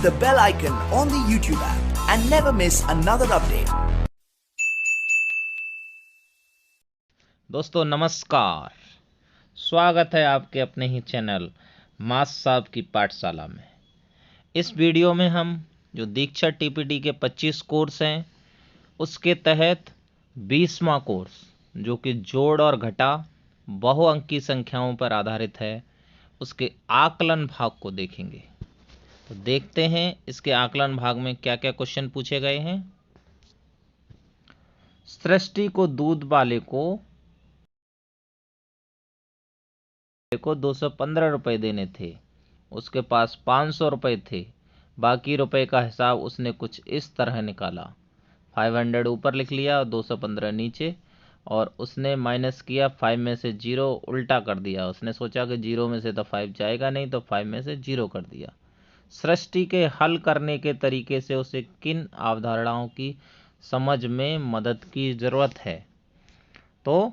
the bell icon on the YouTube app and never miss another update. दोस्तों नमस्कार, स्वागत है आपके अपने ही चैनल मास साहब की पाठशाला में। इस वीडियो में हम जो दीक्षा टीपीटी के 25 कोर्स हैं उसके तहत 20वां कोर्स जो कि जोड़ और घटा बहुअंकी संख्याओं पर आधारित है उसके आकलन भाग को देखेंगे। तो देखते हैं इसके आकलन भाग में क्या क्या क्वेश्चन पूछे गए हैं। सृष्टि को दूध वाले को 215 रुपए देने थे, उसके पास 500 रुपए थे, बाकी रुपए का हिसाब उसने कुछ इस तरह निकाला। 500 ऊपर लिख लिया और 215 नीचे, और उसने माइनस किया 5 में से 0 उल्टा कर दिया। उसने सोचा कि 0 में से तो 5 जाएगा नहीं, तो 5 में से 0 कर दिया। सृष्टि के हल करने के तरीके से उसे किन अवधारणाओं की समझ में मदद की ज़रूरत है? तो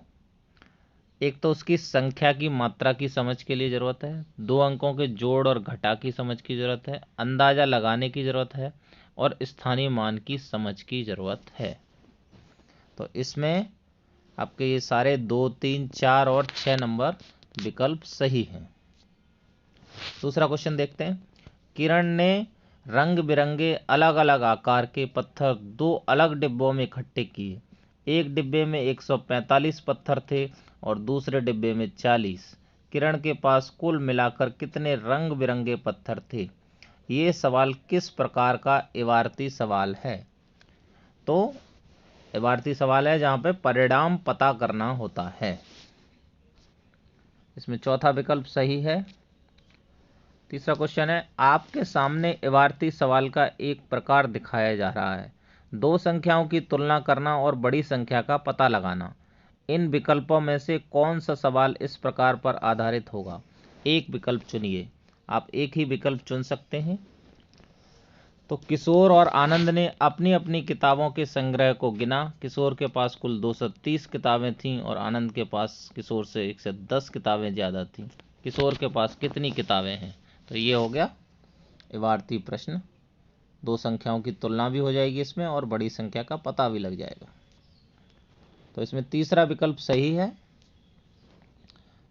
एक तो उसकी संख्या की मात्रा की समझ के लिए ज़रूरत है, 2 अंकों के जोड़ और घटा की समझ की ज़रूरत है, अंदाज़ा लगाने की ज़रूरत है और स्थानीय मान की समझ की ज़रूरत है। तो इसमें आपके ये सारे 2, 3, 4 और 6 नंबर विकल्प सही हैं। दूसरा क्वेश्चन देखते हैं। किरण ने रंग बिरंगे अलग अलग आकार के पत्थर 2 अलग डिब्बों में इकट्ठे किए। एक डिब्बे में 145 पत्थर थे और दूसरे डिब्बे में 40। किरण के पास कुल मिलाकर कितने रंग बिरंगे पत्थर थे? ये सवाल किस प्रकार का इबारती सवाल है? तो इबारती सवाल है जहां पे परिणाम पता करना होता है। इसमें चौथा विकल्प सही है। तीसरा क्वेश्चन है, आपके सामने इबारती सवाल का एक प्रकार दिखाया जा रहा है। 2 संख्याओं की तुलना करना और बड़ी संख्या का पता लगाना। इन विकल्पों में से कौन सा सवाल इस प्रकार पर आधारित होगा? एक विकल्प चुनिए। आप एक ही विकल्प चुन सकते हैं। तो किशोर और आनंद ने अपनी अपनी किताबों के संग्रह को गिना। किशोर के पास कुल 230 किताबें थीं और आनंद के पास किशोर से 110 किताबें ज़्यादा थीं। किशोर के पास कितनी किताबें हैं? तो ये हो गया इबारती प्रश्न। 2 संख्याओं की तुलना भी हो जाएगी इसमें और बड़ी संख्या का पता भी लग जाएगा। तो इसमें तीसरा विकल्प सही है।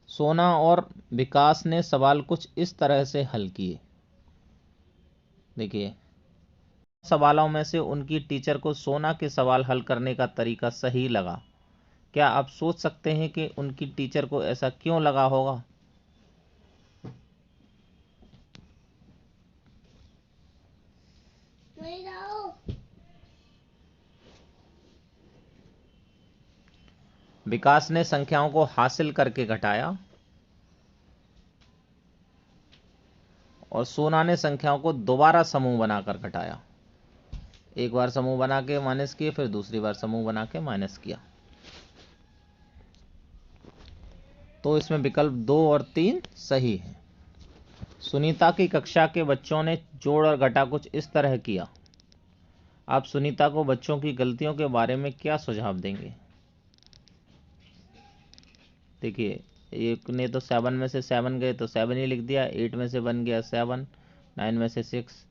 सोना और विकास ने सवाल कुछ इस तरह से हल किए। देखिए, सवालों में से उनकी टीचर को सोना के सवाल हल करने का तरीका सही लगा। क्या आप सोच सकते हैं कि उनकी टीचर को ऐसा क्यों लगा होगा? विकास ने संख्याओं को हासिल करके घटाया और सोना ने संख्याओं को दोबारा समूह बनाकर घटाया। एक बार समूह बना के माइनस किए, फिर दूसरी बार समूह बना के माइनस किया। तो इसमें विकल्प 2 और 3 सही है। सुनीता की कक्षा के बच्चों ने जोड़ और घटा कुछ इस तरह किया। आप सुनीता को बच्चों की गलतियों के बारे में क्या सुझाव देंगे? देखिए, एक ने तो 7 में से 7 गए तो 7 ही लिख दिया, 8 में से बन गया 7, 9 में से 6,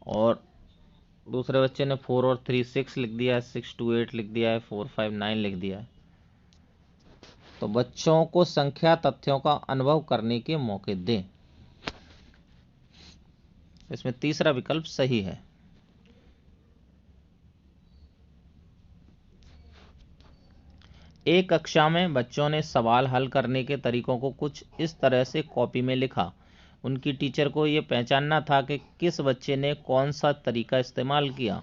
और दूसरे बच्चे ने 4 और 3 6 लिख दिया है, 6 2 8 लिख दिया है, 4 5 9 लिख दिया है। तो बच्चों को संख्या तथ्यों का अनुभव करने के मौके दें। इसमें तीसरा विकल्प सही है। एक कक्षा में बच्चों ने सवाल हल करने के तरीकों को कुछ इस तरह से कॉपी में लिखा। उनकी टीचर को यह पहचानना था कि किस बच्चे ने कौन सा तरीका इस्तेमाल किया।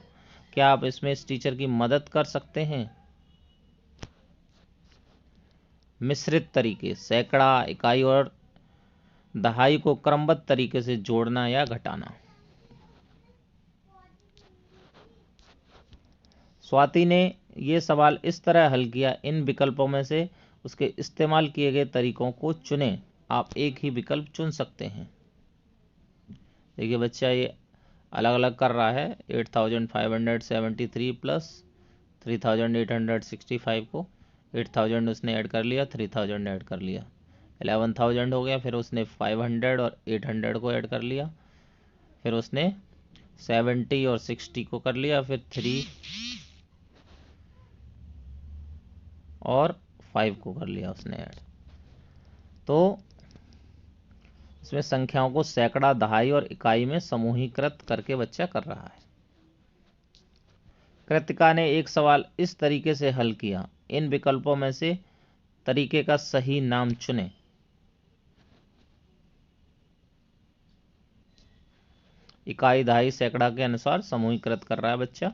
क्या आप इसमें इस टीचर की मदद कर सकते हैं? मिश्रित तरीके, सैकड़ा, इकाई और दहाई को क्रमबद्ध तरीके से जोड़ना या घटाना। स्वाति ने यह सवाल इस तरह हल किया। इन विकल्पों में से उसके इस्तेमाल किए गए तरीकों को चुनें। आप एक ही विकल्प चुन सकते हैं। देखिए, बच्चा ये अलग अलग कर रहा है। 8573 प्लस 3865 को 8000 उसने ऐड कर लिया, 3000 ऐड कर लिया, 11000 हो गया। फिर उसने 500 और 800 को ऐड कर लिया फिर उसने 70 और 60 को कर लिया, फिर 3 और 5 को कर लिया उसने ऐड। तो इसमें संख्याओं को सैकड़ा, दहाई और इकाई में समूहीकृत करके बच्चा कर रहा है। कृतिका ने एक सवाल इस तरीके से हल किया, इन विकल्पों में से तरीके का सही नाम चुनें। इकाई, दहाई, सैकड़ा के अनुसार समूहीकृत कर रहा है बच्चा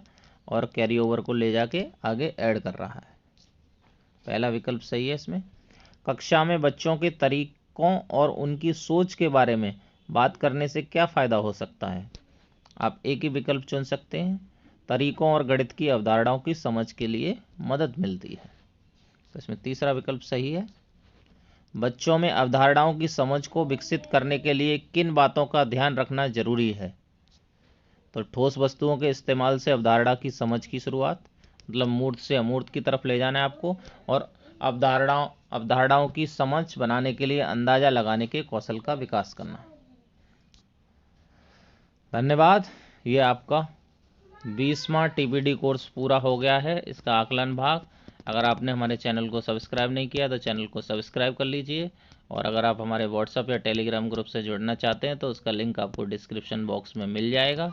और कैरी ओवर को ले जाके आगे ऐड कर रहा है। पहला विकल्प सही है इसमें। कक्षा में बच्चों के तरीकों और उनकी सोच के बारे में बात करने से क्या फ़ायदा हो सकता है? आप एक ही विकल्प चुन सकते हैं। तरीकों और गणित की अवधारणाओं की समझ के लिए मदद मिलती है, तो इसमें तीसरा विकल्प सही है। बच्चों में अवधारणाओं की समझ को विकसित करने के लिए किन बातों का ध्यान रखना जरूरी है? तो ठोस वस्तुओं के इस्तेमाल से अवधारणा की समझ की शुरुआत, मतलब मूर्त से अमूर्त की तरफ ले जाना है आपको, और अवधारणाओं की समझ बनाने के लिए अंदाजा लगाने के कौशल का विकास करना। धन्यवाद। ये आपका 20वां टीपीडी कोर्स पूरा हो गया है, इसका आकलन भाग। अगर आपने हमारे चैनल को सब्सक्राइब नहीं किया तो चैनल को सब्सक्राइब कर लीजिए, और अगर आप हमारे व्हाट्सएप या टेलीग्राम ग्रुप से जुड़ना चाहते हैं तो उसका लिंक आपको डिस्क्रिप्शन बॉक्स में मिल जाएगा,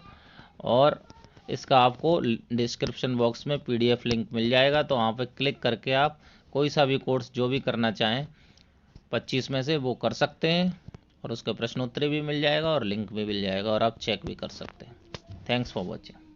और इसका आपको डिस्क्रिप्शन बॉक्स में PDF लिंक मिल जाएगा, तो वहाँ पर क्लिक करके आप कोई सा भी कोर्स जो भी करना चाहें 25 में से वो कर सकते हैं, और उसका प्रश्नोत्तरी भी मिल जाएगा और लिंक भी मिल जाएगा, और आप चेक भी कर सकते हैं। Thanks for watching.